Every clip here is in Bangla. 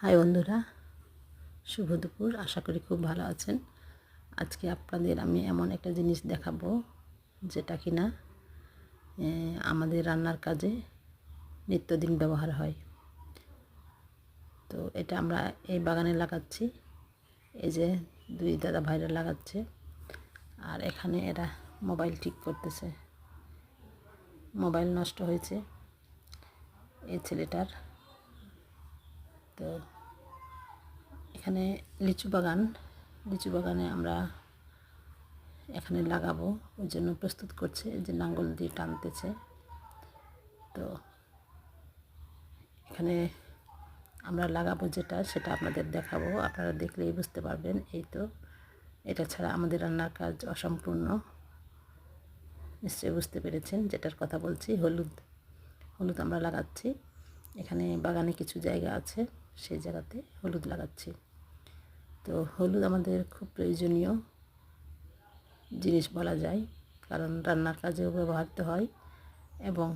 হাই বন্ধুরা, শুভ দুপুর। আশা করি খুব ভালো আছেন। আজকে আপনাদের আমি এমন একটা জিনিস দেখাবো যেটা কিনা আমাদের রান্নার কাজে নিত্যদিন ব্যবহার হয়। তো এটা আমরা এই বাগানে লাগাচ্ছি। এই যে দুই দাদা ভাইরা লাগাচ্ছে, আর এখানে এরা মোবাইল ঠিক করতেছে। মোবাইল নষ্ট হয়েছে এই ছেলেটার। তো এখানে লিচু বাগানে আমরা এখানে লাগাবো, ওই জন্য প্রস্তুত করছে। যে লাঙ্গল দিয়ে টানতেছে। তো এখানে আমরা লাগাবো যেটা, সেটা আপনাদের দেখাবো। আপনারা দেখলেই বুঝতে পারবেন। এই তো, এটা ছাড়া আমাদের রান্নার কাজ অসম্পূর্ণ। নিশ্চয়ই বুঝতে পেরেছেন যেটার কথা বলছি। হলুদ আমরা লাগাচ্ছি। এখানে বাগানে কিছু জায়গা আছে, সেই জায়গাতে হলুদ লাগাচ্ছি। তো হলুদ আমাদের খুব প্রয়োজনীয় জিনিস বলা যায়, কারণ রান্নার কাজেও ব্যবহৃত হয় এবং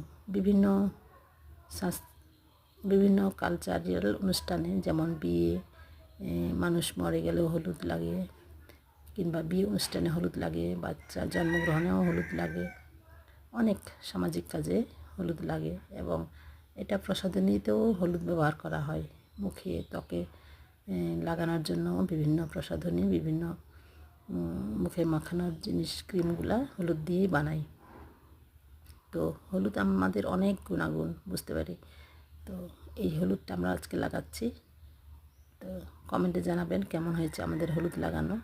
বিভিন্ন কালচারাল অনুষ্ঠানে, যেমন বিয়ে, মানুষ মরে গেলেও হলুদ লাগে, কিংবা বিয়ে অনুষ্ঠানে হলুদ লাগে, বাচ্চা জন্মগ্রহণেও হলুদ লাগে, অনেক সামাজিক কাজে হলুদ লাগে। এবং এটা প্রসাধনীতেও হলুদ ব্যবহার করা হয়। মুখে, ত্বকে লাগানোর জন্য বিভিন্ন প্রসাধনী, বিভিন্ন মুখে মাখানোর জিনিস, ক্রিমগুলা হলুদ দিয়েই বানাই। তো হলুদ আমাদের অনেক গুণাগুণ বুঝতে পারি। তো এই হলুদটা আমরা আজকে লাগাচ্ছি। তো কমেন্টে জানাবেন কেমন হয়েছে আমাদের হলুদ লাগানো।